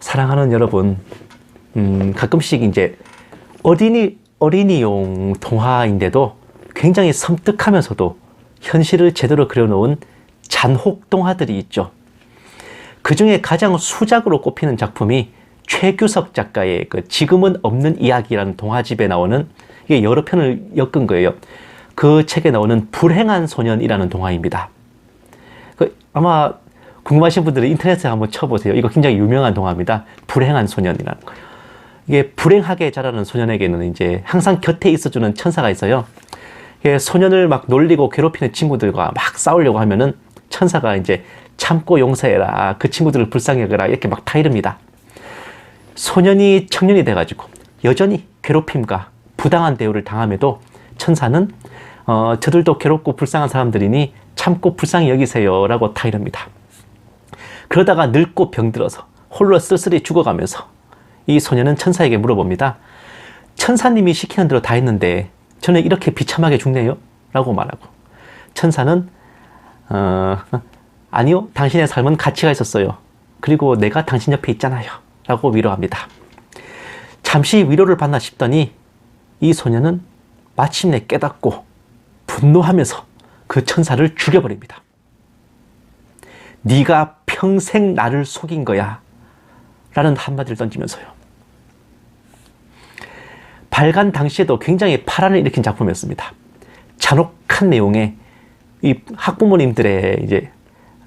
사랑하는 여러분, 가끔씩 이제 어린이용 동화인데도 굉장히 섬뜩하면서도 현실을 제대로 그려놓은 잔혹 동화들이 있죠. 그 중에 가장 수작으로 꼽히는 작품이 최규석 작가의 그 지금은 없는 이야기라는 동화집에 나오는, 이게 여러 편을 엮은 거예요. 그 책에 나오는 불행한 소년이라는 동화입니다. 아마 궁금하신 분들은 인터넷에 한번 쳐보세요. 이거 굉장히 유명한 동화입니다. 불행한 소년이라는 거예요. 이게 불행하게 자라는 소년에게는 이제 항상 곁에 있어주는 천사가 있어요. 소년을 막 놀리고 괴롭히는 친구들과 막 싸우려고 하면은 천사가 이제 참고 용서해라, 그 친구들을 불쌍히 여겨라, 이렇게 막 타이릅니다. 소년이 청년이 돼가지고 여전히 괴롭힘과 부당한 대우를 당함에도 천사는 저들도 괴롭고 불쌍한 사람들이니 참고 불쌍히 여기세요 라고 타이릅니다. 그러다가 늙고 병들어서 홀로 쓸쓸히 죽어가면서 이 소년은 천사에게 물어봅니다. 천사님이 시키는 대로 다 했는데 저는 이렇게 비참하게 죽네요? 라고 말하고, 천사는 아니요, 당신의 삶은 가치가 있었어요. 그리고 내가 당신 옆에 있잖아요 라고 위로합니다. 잠시 위로를 받나 싶더니 이 소년은 마침내 깨닫고 분노하면서 그 천사를 죽여버립니다. 네가 평생 나를 속인 거야 라는 한마디를 던지면서요. 발간 당시에도 굉장히 파란을 일으킨 작품이었습니다. 잔혹한 내용에 이 학부모님들의 이제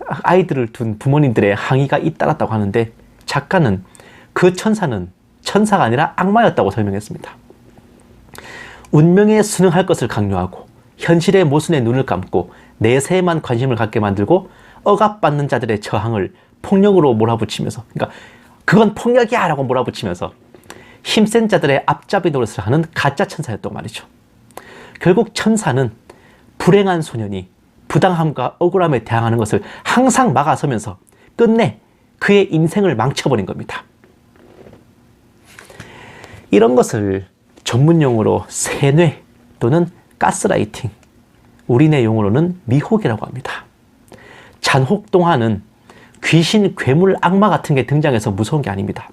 아이들을 둔 부모님들의 항의가 잇따랐다고 하는데, 작가는 그 천사는 천사가 아니라 악마였다고 설명했습니다. 운명에 순응할 것을 강요하고 현실의 모순에 눈을 감고 내세에만 관심을 갖게 만들고 억압받는 자들의 저항을 폭력으로 몰아붙이면서, 그러니까 그건 폭력이야 라고 몰아붙이면서 힘센 자들의 앞잡이 노릇을 하는 가짜 천사였단 말이죠. 결국 천사는 불행한 소년이 부당함과 억울함에 대항하는 것을 항상 막아서면서 끝내 그의 인생을 망쳐버린 겁니다. 이런 것을 전문용어로 세뇌 또는 가스라이팅, 우리네 용어로는 미혹이라고 합니다. 잔혹 동화는 귀신, 괴물, 악마 같은 게 등장해서 무서운 게 아닙니다.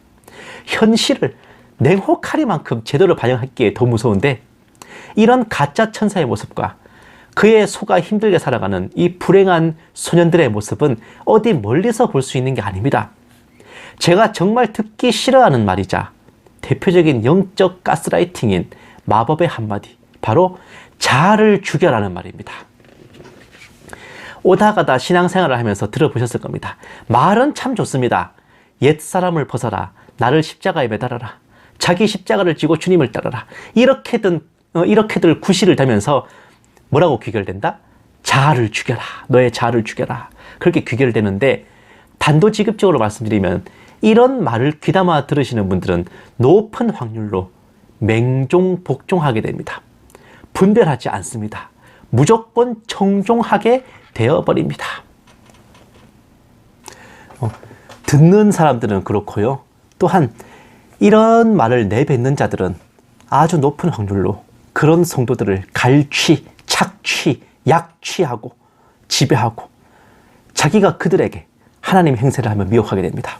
현실을 냉혹하리만큼 제대로 반영하기에 더 무서운데, 이런 가짜 천사의 모습과 그의 속아 힘들게 살아가는 이 불행한 소년들의 모습은 어디 멀리서 볼 수 있는 게 아닙니다. 제가 정말 듣기 싫어하는 말이자 대표적인 영적 가스라이팅인 마법의 한마디, 바로 자아를 죽여라는 말입니다. 오다가다 신앙생활을 하면서 들어보셨을 겁니다. 말은 참 좋습니다. 옛사람을 벗어라, 나를 십자가에 매달아라, 자기 십자가를 지고 주님을 따르라, 이렇게들 구실을 대면서 뭐라고 귀결된다? 자아를 죽여라, 너의 자아를 죽여라, 그렇게 귀결되는데, 단도직입적으로 말씀드리면 이런 말을 귀담아 들으시는 분들은 높은 확률로 맹종복종하게 됩니다. 분별하지 않습니다. 무조건 청종하게 되어버립니다. 듣는 사람들은 그렇고요. 또한 이런 말을 내뱉는 자들은 아주 높은 확률로 그런 성도들을 갈취, 착취, 약취하고 지배하고 자기가 그들에게 하나님 행세를 하며 미혹하게 됩니다.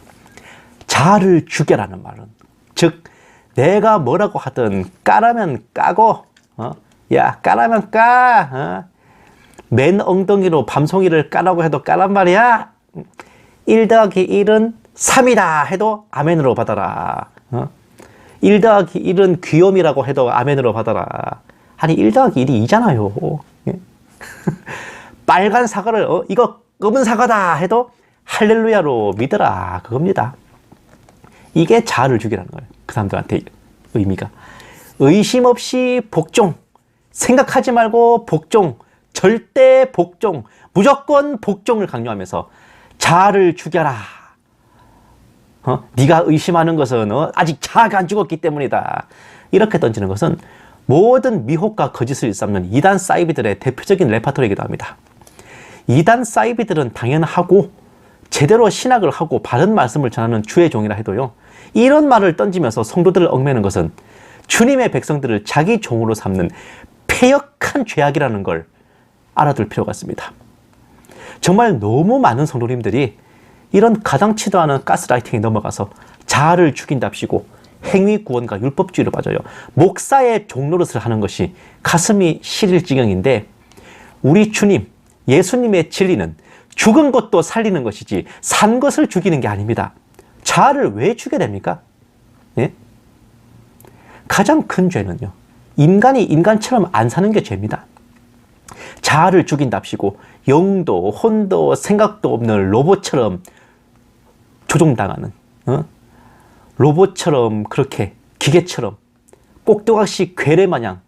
자아를 죽여라는 말은, 즉 내가 뭐라고 하든 까라면 까고, 야 까라면 까, 맨 엉덩이로 밤송이를 까라고 해도 까란 말이야. 1 더하기 1은 3이다 해도 아멘으로 받아라. 1 더하기 1은 귀요미라고 해도 아멘으로 받아라. 아니 1 더하기 1이 2잖아요. 빨간 사과를 이거 검은 사과다 해도 할렐루야로 믿어라, 그겁니다. 이게 자아를 죽이라는 거예요. 그 사람들한테 의미가. 의심 없이 복종, 생각하지 말고 복종, 절대 복종, 무조건 복종을 강요하면서 자아를 죽여라. 네가 의심하는 것은 아직 자아가 안 죽었기 때문이다. 이렇게 던지는 것은 모든 미혹과 거짓을 일삼는 이단 사이비들의 대표적인 레파토리이기도 합니다. 이단 사이비들은 당연하고 제대로 신학을 하고 바른 말씀을 전하는 주의 종이라 해도요, 이런 말을 던지면서 성도들을 얽매는 것은 주님의 백성들을 자기 종으로 삼는 패역한 죄악이라는 걸 알아둘 필요가 있습니다. 정말 너무 많은 성도님들이 이런 가당치도 않은 가스라이팅에 넘어가서 자아를 죽인답시고 행위구원과 율법주의로 빠져요. 목사의 종노릇을 하는 것이 가슴이 시릴 지경인데, 우리 주님, 예수님의 진리는 죽은 것도 살리는 것이지 산 것을 죽이는 게 아닙니다. 자아를 왜 죽여야 됩니까? 예? 가장 큰 죄는요, 인간이 인간처럼 안 사는 게 죄입니다. 자아를 죽인답시고 영도 혼도 생각도 없는 로봇처럼 조종당하는, 로봇처럼, 그렇게 기계처럼 꼭두각시 괴뢰 마냥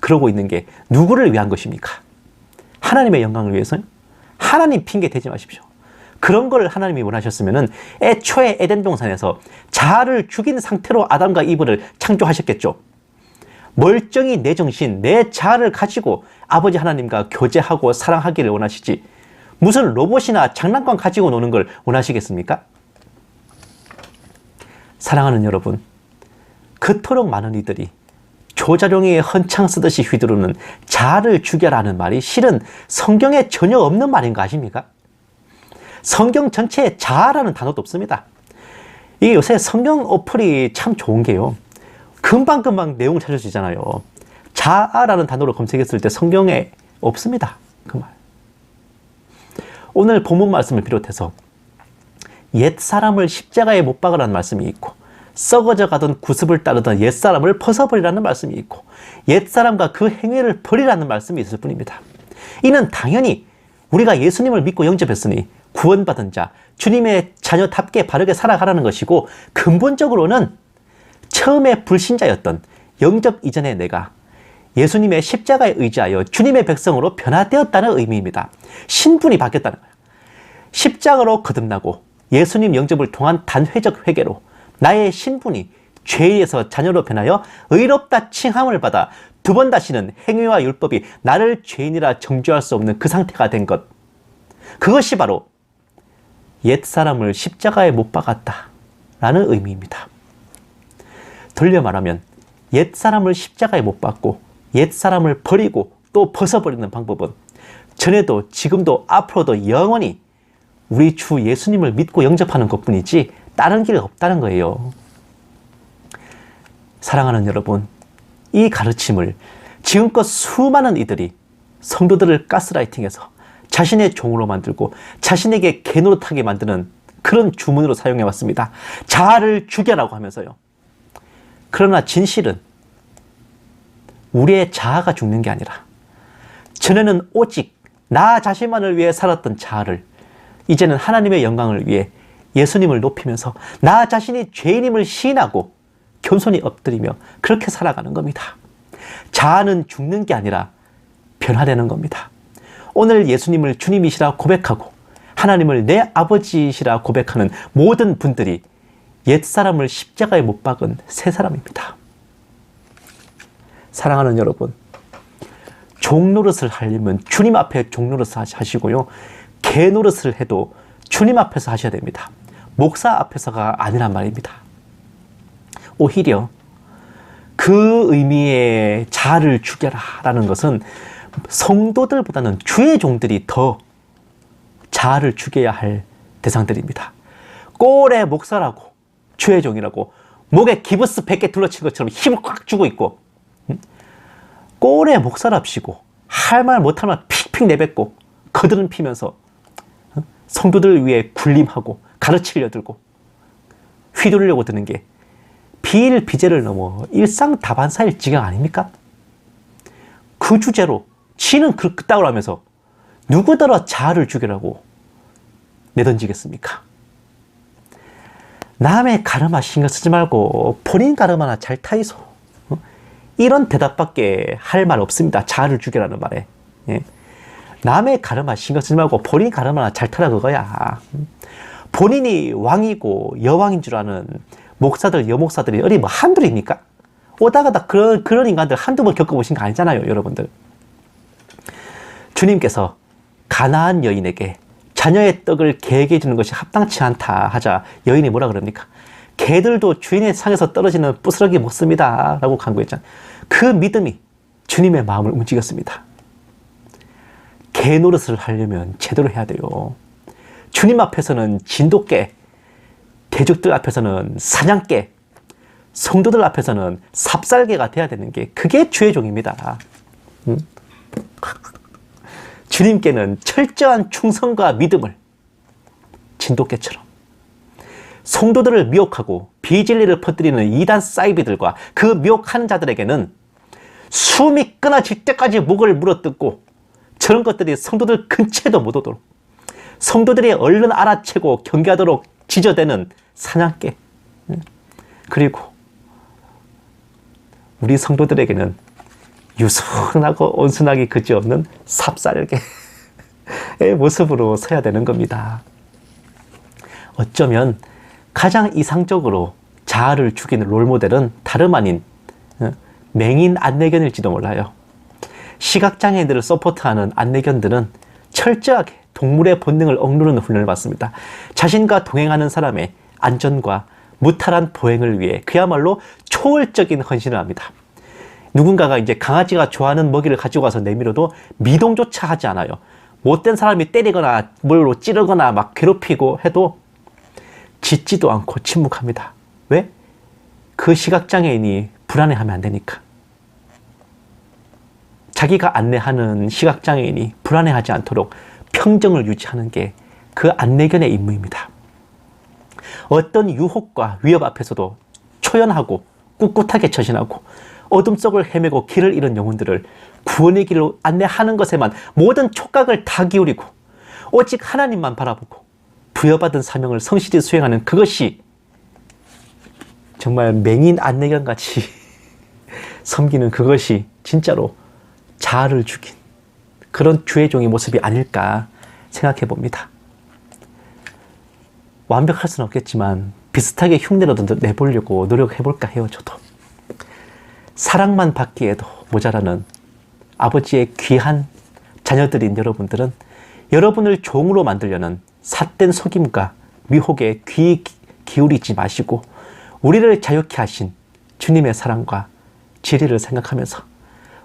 그러고 있는 게 누구를 위한 것입니까? 하나님의 영광을 위해서요? 하나님 핑계 대지 마십시오. 그런 걸 하나님이 원하셨으면 애초에 에덴 동산에서 자아를 죽인 상태로 아담과 이브를 창조하셨겠죠. 멀쩡히 내 정신, 내 자아를 가지고 아버지 하나님과 교제하고 사랑하기를 원하시지, 무슨 로봇이나 장난감 가지고 노는 걸 원하시겠습니까? 사랑하는 여러분, 그토록 많은 이들이 조자룡이 헌창 쓰듯이 휘두르는 자아를 죽여라는 말이 실은 성경에 전혀 없는 말인 거 아십니까? 성경 전체에 자아라는 단어도 없습니다. 이게 요새 성경 어플이 참 좋은 게요, 금방금방 내용을 찾을 수 있잖아요. 자아라는 단어로 검색했을 때 성경에 없습니다, 그 말. 오늘 본문 말씀을 비롯해서 옛사람을 십자가에 못 박으라는 말씀이 있고, 썩어져 가던 구습을 따르던 옛사람을 벗어버리라는 말씀이 있고, 옛사람과 그 행위를 버리라는 말씀이 있을 뿐입니다. 이는 당연히 우리가 예수님을 믿고 영접했으니 구원받은 자, 주님의 자녀답게 바르게 살아가라는 것이고, 근본적으로는 처음에 불신자였던 영접 이전의 내가 예수님의 십자가에 의지하여 주님의 백성으로 변화되었다는 의미입니다. 신분이 바뀌었다는 거예요. 십자가로 거듭나고 예수님 영접을 통한 단회적 회개로 나의 신분이 죄에서 자녀로 변하여 의롭다 칭함을 받아 두 번 다시는 행위와 율법이 나를 죄인이라 정죄할 수 없는 그 상태가 된 것, 그것이 바로 옛사람을 십자가에 못 박았다라는 의미입니다. 돌려 말하면 옛사람을 십자가에 못 박고 옛사람을 버리고 또 벗어버리는 방법은 전에도 지금도 앞으로도 영원히 우리 주 예수님을 믿고 영접하는 것뿐이지 다른 길 없다는 거예요. 사랑하는 여러분, 이 가르침을 지금껏 수많은 이들이 성도들을 가스라이팅해서 자신의 종으로 만들고 자신에게 개노릇하게 만드는 그런 주문으로 사용해왔습니다. 자아를 죽여라고 하면서요. 그러나 진실은 우리의 자아가 죽는 게 아니라, 전에는 오직 나 자신만을 위해 살았던 자아를 이제는 하나님의 영광을 위해 예수님을 높이면서 나 자신이 죄인임을 시인하고 겸손히 엎드리며 그렇게 살아가는 겁니다. 자아는 죽는 게 아니라 변화되는 겁니다. 오늘 예수님을 주님이시라 고백하고 하나님을 내 아버지시라 고백하는 모든 분들이 옛사람을 십자가에 못 박은 새 사람입니다. 사랑하는 여러분, 종노릇을 하려면 주님 앞에 종노릇을 하시고요, 개노릇을 해도 주님 앞에서 하셔야 됩니다. 목사 앞에서가 아니란 말입니다. 오히려 그 의미의 자아를 죽여라 라는 것은 성도들보다는 주의 종들이 더 자아를 죽여야 할 대상들입니다. 꼴의 목사라고 주의 종이라고 목에 기브스 100개 둘러친 것처럼 힘을 꽉 주고 있고, 꼴의 목사랍시고 할 말 못할 말 픽픽 내뱉고 거드름 피면서 성도들을 위해 군림하고 가르치려 들고 휘두르려고 드는 게 비일비재를 넘어 일상다반사일 지경 아닙니까? 그 주제로 지는 그따구로 하면서 누구더러 자아를 죽이라고 내던지겠습니까? 남의 가르마 신경 쓰지 말고 본인 가르마나 잘 타이소. 이런 대답밖에 할 말 없습니다. 자아를 죽이라는 말에. 예. 남의 가르마 신경 쓰지 말고 본인 가르마나 잘 타라 그거야. 본인이 왕이고 여왕인 줄 아는 목사들, 여목사들이 어디 뭐 한둘입니까? 오다가다 그런 인간들 한두 번 겪어보신 거 아니잖아요, 여러분들. 주님께서 가나안 여인에게 자녀의 떡을 개에게 주는 것이 합당치 않다 하자 여인이 뭐라 그럽니까? 개들도 주인의 상에서 떨어지는 부스러기 먹습니다 라고 간구했잖아요. 그 믿음이 주님의 마음을 움직였습니다. 개 노릇을 하려면 제대로 해야 돼요. 주님 앞에서는 진돗개, 대적들 앞에서는 사냥개, 성도들 앞에서는 삽살개가 돼야 되는 게 그게 주의 종입니다. 주님께는 철저한 충성과 믿음을 진돗개처럼, 성도들을 미혹하고 비진리를 퍼뜨리는 이단 사이비들과 그 미혹하는 자들에게는 숨이 끊어질 때까지 목을 물어뜯고 저런 것들이 성도들 근처에도 못 오도록, 성도들이 얼른 알아채고 경계하도록 지저대는 사냥개, 그리고 우리 성도들에게는 유순하고 온순하기 그지없는 삽살개의 모습으로 서야 되는 겁니다. 어쩌면 가장 이상적으로 자아를 죽이는 롤모델은 다름 아닌 맹인 안내견일지도 몰라요. 시각장애인들을 서포트하는 안내견들은 철저하게 동물의 본능을 억누르는 훈련을 받습니다. 자신과 동행하는 사람의 안전과 무탈한 보행을 위해 그야말로 초월적인 헌신을 합니다. 누군가가 이제 강아지가 좋아하는 먹이를 가지고 와서 내밀어도 미동조차 하지 않아요. 못된 사람이 때리거나 뭘로 찌르거나 막 괴롭히고 해도 짖지도 않고 침묵합니다. 왜? 그 시각장애인이 불안해하면 안 되니까. 자기가 안내하는 시각장애인이 불안해하지 않도록 평정을 유지하는 게 그 안내견의 임무입니다. 어떤 유혹과 위협 앞에서도 초연하고 꿋꿋하게 처신하고 어둠 속을 헤매고 길을 잃은 영혼들을 구원의 길로 안내하는 것에만 모든 촉각을 다 기울이고 오직 하나님만 바라보고 부여받은 사명을 성실히 수행하는 그것이 정말 맹인 안내견같이 섬기는 그것이 진짜로 자아를 죽인 그런 주의 종의 모습이 아닐까 생각해 봅니다. 완벽할 수는 없겠지만 비슷하게 흉내라도 내보려고 노력해볼까 해요. 저도 사랑만 받기에도 모자라는 아버지의 귀한 자녀들인 여러분들은 여러분을 종으로 만들려는 삿된 속임과 미혹에 귀 기울이지 마시고 우리를 자유케 하신 주님의 사랑과 지혜를 생각하면서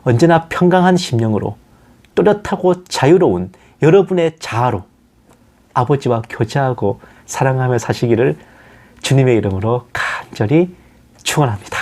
언제나 평강한 심령으로 또렷하고 자유로운 여러분의 자아로 아버지와 교제하고 사랑하며 사시기를 주님의 이름으로 간절히 축원합니다.